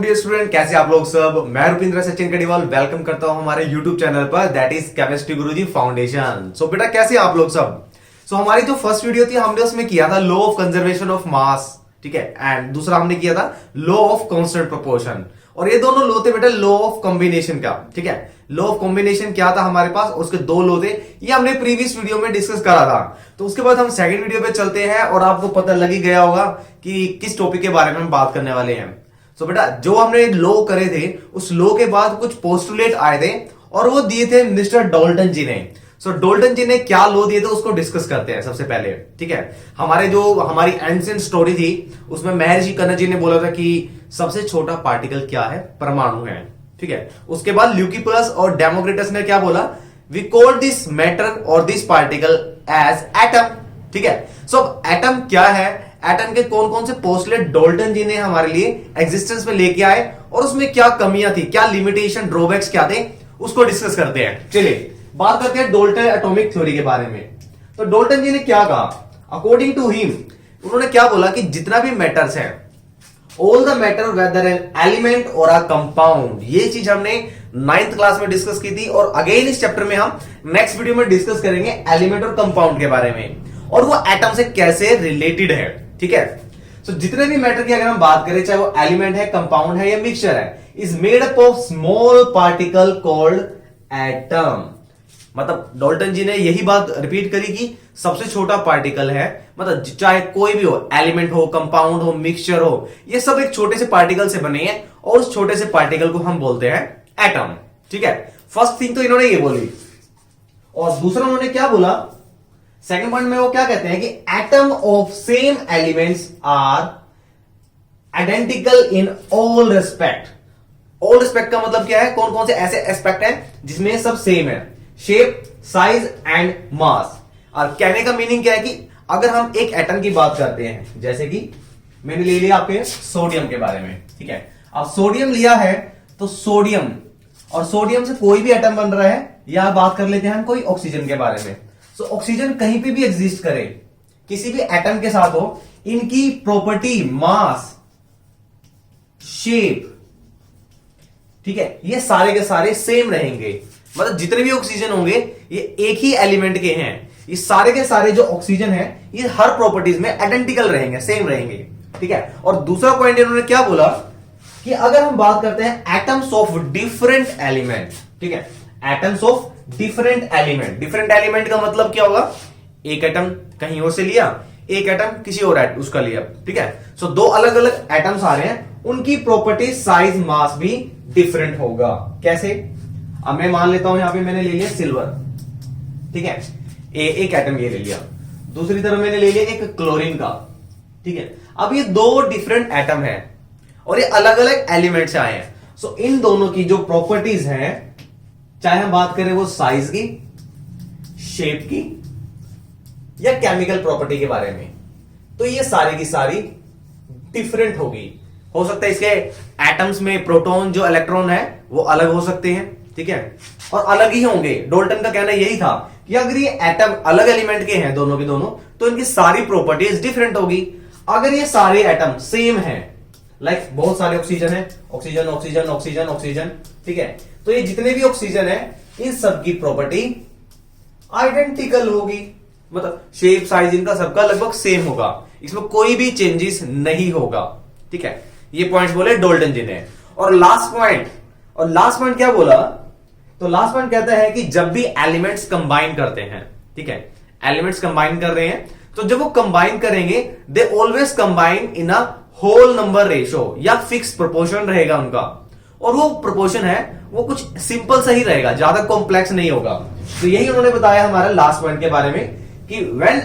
Dear student, कैसे आप लोग सब। मैं रुपिंद्र सचिन कड़ीवाल वेलकम करता हूं हमारे यूट्यूब चैनल पर, that is Chemistry Guruji Foundation. So बेटा कैसे आप लोग सब। हमारी जो फर्स्ट वीडियो थी हमने उसमें किया था law of conservation of mass, ठीक है, एंड दूसरा हमने किया था लॉ ऑफ कांस्टेंट प्रोपोर्शन। और ये दोनों लॉ थे बेटा लॉ ऑफ कॉम्बिनेशन का, ठीक है। लॉ ऑफ कॉम्बिनेशन क्या था हमारे पास, उसके दो लॉ थे, ये हमने प्रीवियस वीडियो में डिस्कस करा था। तो उसके बाद हम सेकंड वीडियो पे चलते हैं और आपको पता लग ही गया होगा कि किस टॉपिक के बारे में हम बात करने वाले हैं। सो बेटा जो हमने लॉ करे थे उस लॉ के बाद कुछ पोस्टुलेट आए थे और वो दिए थे मिस्टर डॉल्टन जी ने। डॉल्टन जी ने क्या लॉ दिए थे उसको डिस्कस करते हैं सबसे पहले, ठीक है। हमारी एंशिएंट स्टोरी थी उसमें महर्षि कर्ण जी ने बोला था कि सबसे छोटा पार्टिकल क्या है, परमाणु है, ठीक है। उसके बाद ल्यूकिपस और डेमोक्रिटस ने क्या बोला, वी कॉल दिस मैटर और दिस पार्टिकल एज एटम, ठीक है। एटम क्या है, एटम के कौन कौन से पोस्टुलेट डॉल्टन जी ने हमारे लिए एग्जिस्टेंस में लेके आए और उसमें क्या कमियां थी, क्या लिमिटेशन ड्रॉबैक्स क्या थे, उसको डिस्कस करते हैं। चलिए बात करते हैं डॉल्टन एटॉमिक थ्योरी के बारे में। तो डॉल्टन जी ने क्या कहा, अकॉर्डिंग टू हिम उन्होंने क्या बोला कि जितना भी मैटर्स है, all the matter whether an element और अ कंपाउंड, ये चीज हमने 9th क्लास में डिस्कस की थी और अगेन इस चैप्टर में हम नेक्स्ट वीडियो में डिस्कस करेंगे एलिमेंट और कंपाउंड के बारे में और वो एटम से कैसे रिलेटेड है, ठीक है। जितने भी मैटर की अगर हम बात करें, चाहे वो एलिमेंट है, कंपाउंड है या मिक्सचर है, is made up of small particle called atom. मतलब डॉल्टन जी ने यही बात रिपीट करी कि सबसे छोटा पार्टिकल है, मतलब चाहे कोई भी हो, एलिमेंट हो, कंपाउंड हो, मिक्सचर हो, ये सब एक छोटे से पार्टिकल से बने हैं और उस छोटे से पार्टिकल को हम बोलते हैं एटम, ठीक है। फर्स्ट थिंग तो इन्होंने ये बोली और दूसरा उन्होंने क्या बोला, सेकंड पॉइंट में वो क्या कहते हैं कि atom of same elements are identical in all respect. All respect का मतलब क्या है, कौन कौन से ऐसे एस्पेक्ट हैं जिसमें सब सेम है, शेप, साइज एंड मास। और कहने का मीनिंग क्या है कि अगर हम एक एटम की बात करते हैं, जैसे कि मैंने ले लिया आपके सोडियम के बारे में, ठीक है। अब सोडियम लिया है तो सोडियम और सोडियम से कोई भी एटम बन रहा है, या बात कर लेते हैं हम कोई ऑक्सीजन के बारे में। ऑक्सीजन कहीं पे भी एग्जिस्ट करे, किसी भी एटम के साथ हो, इनकी प्रॉपर्टी, मास, शेप, ठीक है, ये सारे के सारे सेम रहेंगे। मतलब जितने भी ऑक्सीजन होंगे ये एक ही एलिमेंट के हैं, ये सारे के सारे जो ऑक्सीजन है ये हर प्रॉपर्टीज में आइडेंटिकल रहेंगे, सेम रहेंगे, ठीक है। और दूसरा पॉइंट इन्होंने क्या बोला कि अगर हम बात करते हैं एटम्स ऑफ डिफरेंट एलिमेंट, ठीक है, atoms of different element. Different element का मतलब क्या होगा, एक एटम कहीं और से लिया, एक एटम किसी और उसका लिया, ठीक है। दो अलग अलग एटम्स आ रहे हैं, उनकी प्रॉपर्टी, साइज, मास भी डिफरेंट होगा। कैसे, अब मैं मान लेता हूं यहां पे मैंने ले लिया सिल्वर, ठीक है, एक एटम ये ले लिया, दूसरी तरफ मैंने ले लिया एक क्लोरीन का, ठीक है। अब ये दो डिफरेंट एटम है और ये अलग अलग एलिमेंट से आए हैं। इन दोनों की जो प्रॉपर्टीज हैं, चाहे हम बात करें वो साइज की, शेप की या केमिकल प्रॉपर्टी के बारे में, तो ये सारी की सारी डिफरेंट होगी। हो सकता है इसके एटम्स में प्रोटॉन जो इलेक्ट्रॉन है वो अलग हो सकते हैं, ठीक है, और अलग ही होंगे। डॉल्टन का कहना यही था कि अगर ये एटम अलग एलिमेंट के हैं दोनों के दोनों, तो इनकी सारी प्रॉपर्टीज डिफरेंट होगी। अगर ये सारे एटम सेम हैं, लाइक बहुत सारे ऑक्सीजन है, ऑक्सीजन ऑक्सीजन ऑक्सीजन ऑक्सीजन, ठीक है, तो ये जितने भी ऑक्सीजन है इन सब की प्रॉपर्टी आइडेंटिकल होगी, मतलब शेप, साइज इनका सबका लगभग सेम होगा, इसमें कोई भी चेंजेस नहीं होगा, ठीक है। ये पॉइंट्स बोले डॉल्टन जी ने। और लास्ट पॉइंट क्या बोला, तो लास्ट पॉइंट कहता है कि जब भी एलिमेंट्स कंबाइन करते हैं, ठीक है, एलिमेंट्स कंबाइन कर रहे हैं, तो जब वो कंबाइन करेंगे they always combine in a whole number ratio या फिक्स प्रोपोर्शन रहेगा उनका, और वो प्रोपोर्शन है वो कुछ सिंपल सा ही रहेगा, ज्यादा कॉम्प्लेक्स नहीं होगा। तो यही उन्होंने बताया हमारा लास्ट पॉइंट के बारे में कि व्हेन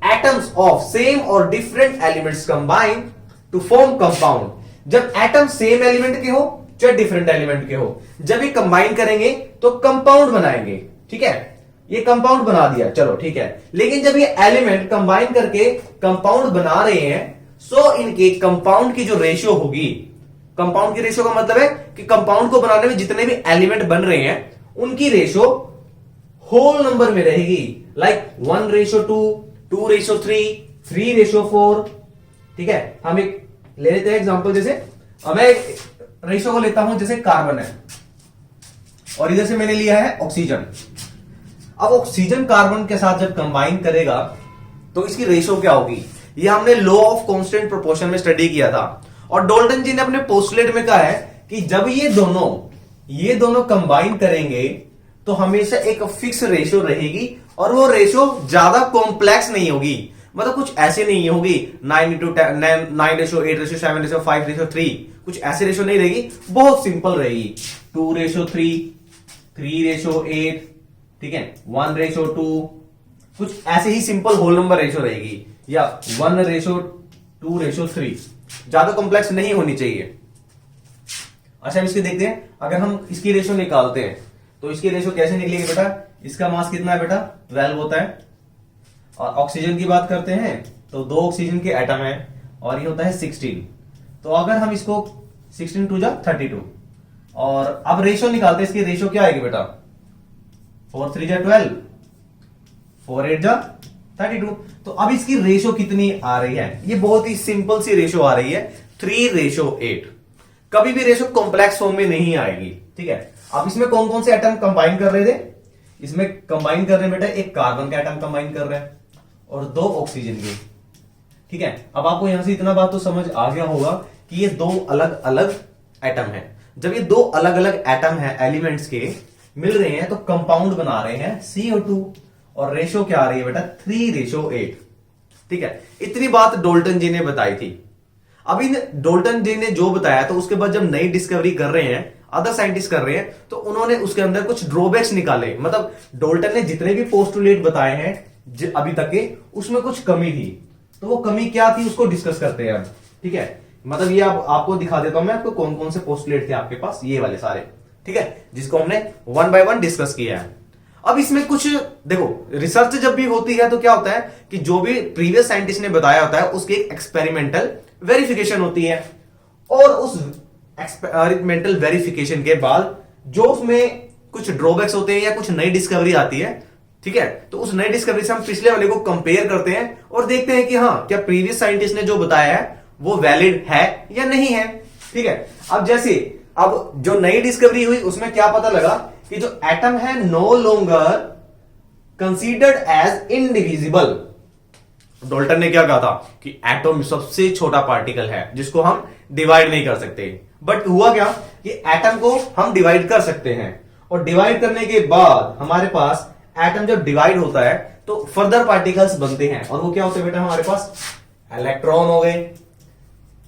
एटम्स ऑफ सेम और different elements combine to form compound, जब एटम सेम एलिमेंट के हो चाहे डिफरेंट एलिमेंट के हो, जब ये कंबाइन करेंगे तो कंपाउंड बनाएंगे, ठीक है। ये कंपाउंड बना दिया, चलो ठीक है, लेकिन जब ये एलिमेंट कंबाइन करके कंपाउंड बना रहे हैं, सो इनके कंपाउंड की जो रेशियो होगी, कंपाउंड की रेशियो का मतलब है कि कंपाउंड को बनाने में जितने भी एलिमेंट बन रहे हैं उनकी रेशियो होल नंबर में रहेगी, लाइक 1:2, 2:3, 3:4, ठीक है। हम एक ले लेते हैं एग्जांपल, जैसे अब मैं रेशो को लेता हूं, जैसे कार्बन है और इधर से मैंने लिया है ऑक्सीजन। अब ऑक्सीजन कार्बन के साथ जब कंबाइन करेगा तो इसकी रेशो क्या होगी, ये हमने लॉ ऑफ कांस्टेंट प्रोपोर्शन में स्टडी किया था। और डाल्टन जी ने अपने पोस्टुलेट में कहा है कि जब ये दोनों कंबाइन करेंगे तो हमेशा एक फिक्स रेशो रहेगी, और वो रेशो ज्यादा कॉम्प्लेक्स नहीं होगी, मतलब कुछ ऐसे नहीं होगी 9:8:7:5:3, कुछ ऐसे रेशो नहीं रहेगी, बहुत सिंपल रहेगी। 2:3, 3:8, ठीक है, 1:2, कुछ ऐसे ही सिंपल होल नंबर रेशो रहेगी, या 1:2:3, ज्यादा कॉम्प्लेक्स नहीं होनी चाहिए। अच्छा, इसके देखते हैं, अगर हम इसकी रेशो निकालते हैं तो इसकी रेशो कैसे निकलेगी बेटा। इसका मास कितना है बेटा, 12 होता है। और ऑक्सीजन की बात करते हैं तो 2 ऑक्सीजन के एटम है और ये होता है 16। तो अगर हम इसको 16 2 जा 32, और अब रेशो निकालते हैं, इसकी रेशो क्या आएगी बेटा, 4 3 जा 12, 4 8 जा 32। तो अब इसकी रेशो कितनी आ रही है, ये बहुत ही सिंपल सी रेशो आ रही है, 3:8। कभी भी रेशो कॉम्प्लेक्स फॉर्म में नहीं आएगी, ठीक है। अब इसमें कौन कौन से एटम कंबाइन कर रहे थे, इसमें कंबाइन कर रहे हैं बेटा, एक कार्बन का एटम कंबाइन कर रहे हैं और 2 ऑक्सीजन के, ठीक है। अब आपको यहां से इतना बात तो समझ आ गया होगा कि ये 2 अलग अलग एटम है। जब ये 2 अलग अलग एटम है एलिमेंट्स के मिल रहे हैं तो कंपाउंड बना रहे हैं CO2, और रेशो क्या आ रही है बेटा, 3:8, ठीक है। इतनी बात डाल्टन जी ने बताई थी। अभी डाल्टन जी ने जो बताया तो उसके बाद जब नई डिस्कवरी कर रहे हैं, अदर साइंटिस्ट कर रहे हैं, तो उन्होंने उसके अंदर कुछ ड्रॉबैक्स निकाले। मतलब डाल्टन ने जितने भी पोस्टुलेट बताए हैं अभी तक के, उसमें कुछ कमी थी, तो वो कमी क्या थी उसको डिस्कस करते हैं अब, ठीक है। मतलब ये आपको दिखा देता हूं मैं आपको कौन कौन से पोस्टुलेट थे आपके पास, ये वाले सारे, ठीक है, जिसको हमने 1 बाय 1 डिस्कस किया है। अब इसमें कुछ देखो, रिसर्च जब भी होती है तो क्या होता है कि जो भी प्रीवियस साइंटिस्ट ने बताया होता है उसकी एक एक्सपेरिमेंटल वेरिफिकेशन होती है, और उस एक्सपेरिमेंटल वेरिफिकेशन के बाद जो उसमें कुछ ड्रॉबैक्स होते हैं या कुछ नई डिस्कवरी आती है, ठीक है, तो उस नई डिस्कवरी से हम पिछले वाले को कंपेयर करते हैं और देखते हैं कि हाँ, क्या प्रीवियस साइंटिस्ट ने जो बताया है वो वैलिड है या नहीं है, ठीक है। अब जैसे अब जो नई डिस्कवरी हुई उसमें क्या पता लगा कि जो एटम है no longer considered as indivisible. Dalton ने क्या कहा था कि एटम सबसे छोटा पार्टिकल है जिसको हम डिवाइड नहीं कर सकते, बट हुआ क्या कि एटम को हम डिवाइड कर सकते हैं, और डिवाइड करने के बाद हमारे पास एटम जब डिवाइड होता है तो फर्दर पार्टिकल्स बनते हैं, और वो क्या होते हैं बेटा, हमारे पास इलेक्ट्रॉन हो गए,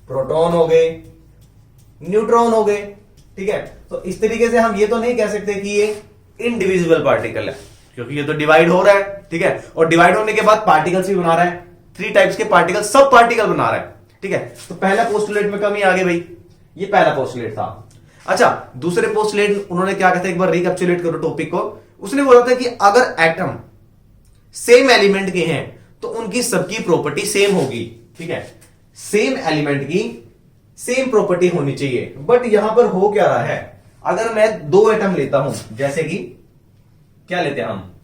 प्रोटॉन हो गए, न्यूट्रॉन हो गए, ठीक है। तो इस तरीके से हम ये तो नहीं कह सकते कि ये इनडिविजिबल पार्टिकल है, क्योंकि ये तो डिवाइड हो रहा है, ठीक है, और डिवाइड होने के बाद पार्टिकल्स भी बना रहा है, 3 टाइप्स के पार्टिकल, सब पार्टिकल बना रहा है, ठीक है। तो पहला पोस्टुलेट में कमी आ गई भाई, ये पहला पोस्टुलेट था। अच्छा, दूसरे पोस्टुलेट उन्होंने क्या कहते हैं, एक बार रिकैप्चुलेट करो टॉपिक को। उसने बोला था कि अगर एटम सेम एलिमेंट के हैं तो उनकी सबकी प्रॉपर्टी सेम होगी, ठीक है, सेम एलिमेंट की सेम प्रॉपर्टी होनी चाहिए। बट यहां पर हो क्या रहा है, अगर मैं 2 एटम लेता हूं, जैसे कि क्या लेते हैं हम,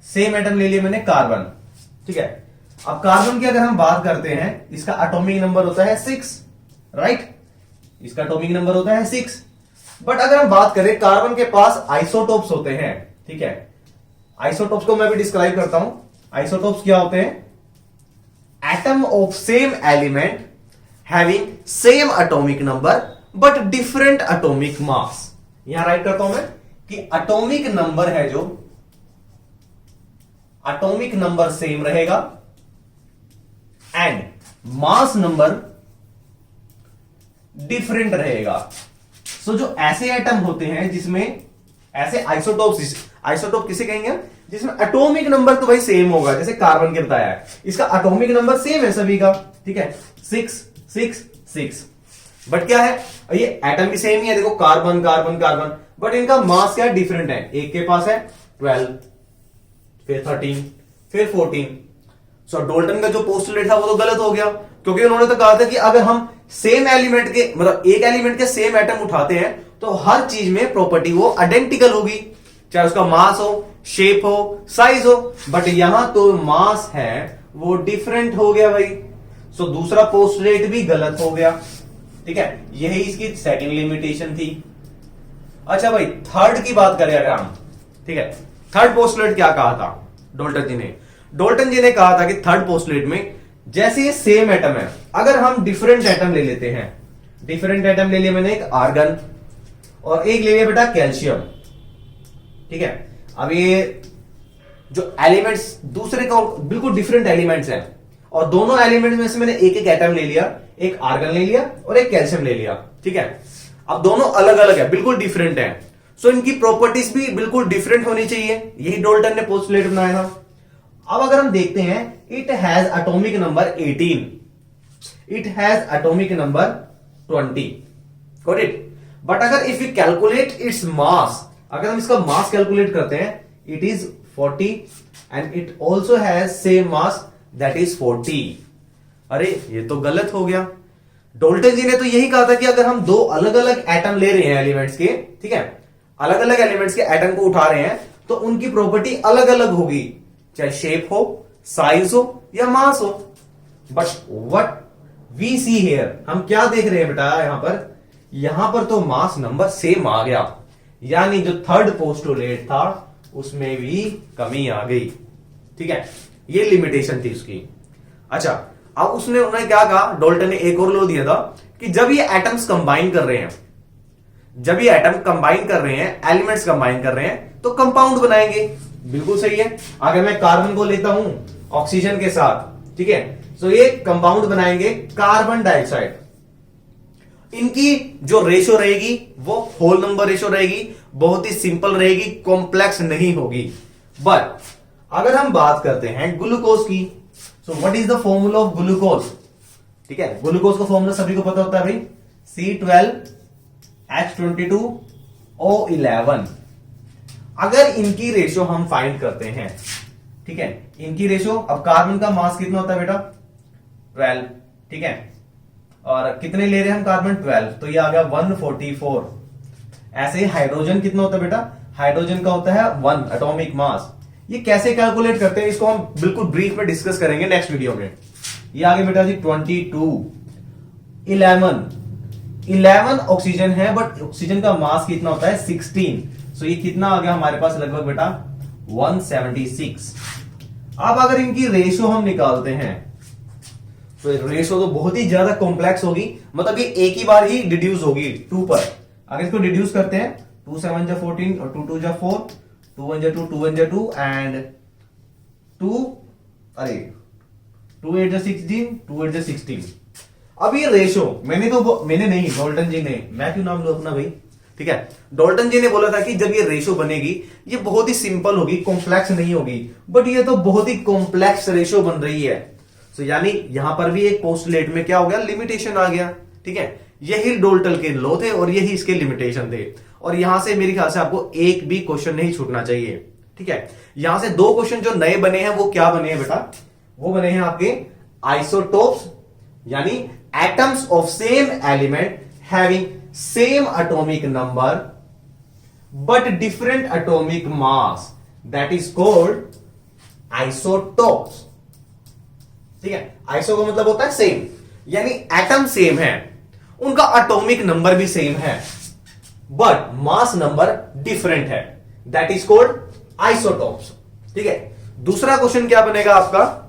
सेम एटम ले लिया मैंने कार्बन, ठीक है। अब कार्बन की अगर हम बात करते हैं, इसका एटॉमिक नंबर होता है 6, राइट, इसका एटॉमिक नंबर होता है 6। बट अगर हम बात करें, कार्बन के पास आइसोटोप्स होते हैं, ठीक है। आइसोटोप्स को मैं भी डिस्क्राइब करता हूं। आइसोटोप्स क्या होते हैं, atom of same element having same atomic number but different atomic mass. यहां राइट करता हूं मैं कि एटॉमिक नंबर है जो एटॉमिक नंबर सेम रहेगा एंड मास नंबर डिफरेंट रहेगा। सो जो ऐसे एटम होते हैं जिसमें ऐसे आइसोटोप किसे कहेंगे हम, जिसमें एटॉमिक नंबर तो भाई सेम होगा, जैसे कार्बन के बताया है, इसका एटॉमिक नंबर सेम है सभी का, ठीक है, 6 6 6। बट क्या है, ये एटम भी सेम ही है, देखो कार्बन कार्बन कार्बन, बट इनका मास क्या डिफरेंट है, एक के पास है 12, फिर 13, फिर 14। सो डाल्टन का जो पोस्टुलेट था वो तो गलत हो गया, क्योंकि उन्होंने तो कहा था कि अगर हम सेम एलिमेंट के, मतलब एक एलिमेंट के सेम एटम उठाते हैं तो हर चीज में प्रॉपर्टी वो आइडेंटिकल होगी, चाहे उसका मास हो, शेप हो, साइज हो। बट यहां तो मास है वो डिफरेंट हो गया भाई, सो दूसरा पोस्टुलेट भी गलत हो गया। ठीक है, यही इसकी सेकंड लिमिटेशन थी। अच्छा भाई, थर्ड की बात करें अगर हम, ठीक है, थर्ड पोस्टुलेट क्या कहा था डाल्टन जी ने? डाल्टन जी ने कहा था कि थर्ड पोस्टुलेट में जैसे ये सेम एटम है, अगर हम डिफरेंट एटम ले लेते हैं, डिफरेंट एटम ले लिया मैंने, एक आर्गन और एक ले लिया बेटा कैल्शियम, ठीक है। अब ये जो एलिमेंट्स दूसरे का बिल्कुल डिफरेंट एलिमेंट्स हैं, और दोनों एलिमेंट्स में से मैंने एक एक एटम ले लिया, एक आर्गन ले लिया और एक कैल्शियम ले लिया, ठीक है। अब दोनों अलग अलग है, बिल्कुल डिफरेंट है, सो इनकी प्रॉपर्टीज भी बिल्कुल डिफरेंट होनी चाहिए, यही डाल्टन ने पोस्टुलेट बनाया था। अब अगर हम देखते हैं, it has atomic number 18, it has atomic number 20, got it. But अगर if you calculate its mass, अगर हम इसका मास कैलकुलेट करते हैं, it is 40 and it also has same mass, that is 40। अरे ये तो गलत हो गया। डाल्टन जी ने तो यही कहा था कि अगर हम दो अलग अलग एटम ले रहे हैं एलिमेंट्स के, ठीक है, अलग अलग एलिमेंट्स के एटम को उठा रहे हैं, तो उनकी प्रॉपर्टी अलग अलग होगी, चाहे शेप हो, साइज हो या मास हो। But what we see here, हम क्या देख रहे हैं बेटा यहां पर तो मास नंबर सेम आ गया, यानी जो थर्ड पोस्टुलेट था उसमें भी कमी आ गई, ठीक है, ये लिमिटेशन थी उसकी। अच्छा, अब उन्होंने क्या कहा, डाल्टन ने एक और लॉ दिया था कि जब ये एटम्स कंबाइन कर रहे हैं, जब ये एटम कंबाइन कर रहे हैं, एलिमेंट्स कंबाइन कर रहे हैं, तो कंपाउंड बनाएंगे। बिल्कुल सही है। अगर मैं कार्बन को लेता हूं ऑक्सीजन के साथ, ठीक है, तो ये कंपाउंड बनाएंगे कार्बन डाइऑक्साइड। इनकी जो रेशो रहेगी वो होल नंबर रेशो रहेगी, बहुत ही सिंपल रहेगी, कॉम्प्लेक्स नहीं होगी। बट अगर हम बात करते हैं ग्लूकोज की, so what is the formula of glucose? ठीक है, ग्लूकोज का फॉर्मूला सभी को पता होता है भाई, C12H22O11। अगर इनकी रेशो हम फाइंड करते हैं, ठीक है, इनकी रेशो, अब कार्बन का मास कितना होता है बेटा 12, ठीक है, और कितने ले रहे हैं हम कार्बन 12, तो ये आ गया 144। ऐसे ही हाइड्रोजन कितना होता है बेटा, हाइड्रोजन का होता है 1 एटॉमिक मास। ये कैसे कैलकुलेट करते हैं इसको हम बिल्कुल ब्रीफ में डिस्कस करेंगे नेक्स्ट वीडियो में। ये आगे बेटा जी 22, 11 ऑक्सीजन है, बट ऑक्सीजन का मास कितना होता है 16, सो ये कितना आ गया हमारे पास लगभग बेटा 176। अब अगर इनकी रेशो हम निकालते हैं तो रेशो तो बहुत ही ज्यादा कॉम्प्लेक्स होगी, मतलब ये एक ही बार ही डिड्यूस होगी 2 पर। अगर इसको डिड्यूस करते हैं 2 7 जा 14 और 2 2 जा 4, 2 1 जा 2, 2 1 जा 2 एंड 2 8 जा 16, 2 8 जा 16। अब ये रेशो मैंने नहीं, डाल्टन जी ने, मैं क्यों नाम लूं अपना भाई, ठीक है, डाल्टन जी ने बोला था कि जब ये रेशो बनेगी ये बहुत ही सिंपल होगी, कॉम्प्लेक्स नहीं होगी, बट ये तो बहुत ही कॉम्प्लेक्स रेशो बन रही है। सो यानी यहां पर भी एक पोस्टुलेट में क्या हो गया, लिमिटेशन आ गया, ठीक है। यही डाल्टन के लॉ थे और यही इसके लिमिटेशन थे, और यहां से मेरे ख्याल से आपको एक भी क्वेश्चन नहीं छूटना चाहिए, ठीक है। यहां से 2 क्वेश्चन जो नए बने हैं वो क्या बने हैं बेटा, वो बने हैं आपके आइसोटोप्स, यानी atoms of same element having same atomic number but different atomic mass, that is called isotopes, ठीक है। आइसो का मतलब होता है सेम, यानी एटम सेम है, उनका एटॉमिक नंबर भी सेम है, बट मास नंबर डिफरेंट है, दैट इज कॉल्ड आइसोटोप्स, ठीक है। दूसरा क्वेश्चन क्या बनेगा आपका,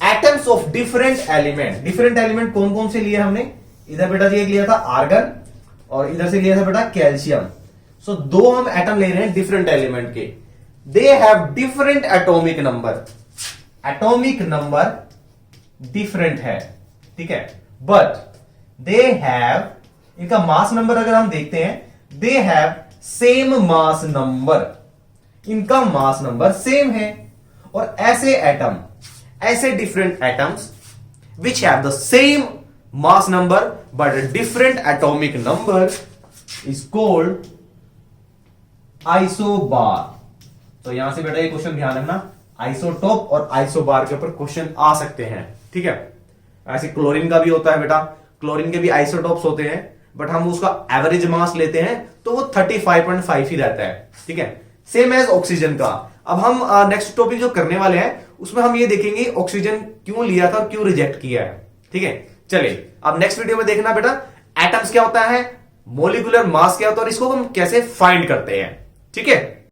atoms of different element. Different element कौन कौन से लिए हमने, इधर बेटा जी एक लिया था आर्गन और इधर से लिया था बेटा कैल्शियम। सो 2 हम एटम ले रहे हैं डिफरेंट एलिमेंट के, they have different atomic number, atomic number different है, ठीक है, बट दे हैव, इनका मास नंबर अगर हम देखते हैं, they have same mass number, इनका मास नंबर सेम है। और ऐसे एटम, ऐसे different atoms which have the same mass number but different atomic number is called isobar. तो यहां से बेटा ये क्वेश्चन ध्यान रखना, आइसोटोप और आइसोबार के ऊपर क्वेश्चन आ सकते हैं, ठीक है। ऐसे क्लोरीन का भी होता है बेटा, क्लोरीन के भी आइसोटोप्स होते हैं, बट हम उसका एवरेज मास लेते हैं तो वो 35.5 ही रहता है, ठीक है, सेम एज ऑक्सीजन का। अब हम नेक्स्ट टॉपिक जो करने वाले हैं उसमें हम ये देखेंगे ऑक्सीजन क्यों लिया था और क्यों रिजेक्ट किया है, ठीक है। चलिए अब नेक्स्ट वीडियो में देखना बेटा एटम्स क्या होता है, मोलिकुलर मास क्या होता है और इसको हम कैसे फाइंड करते हैं। ठीक है।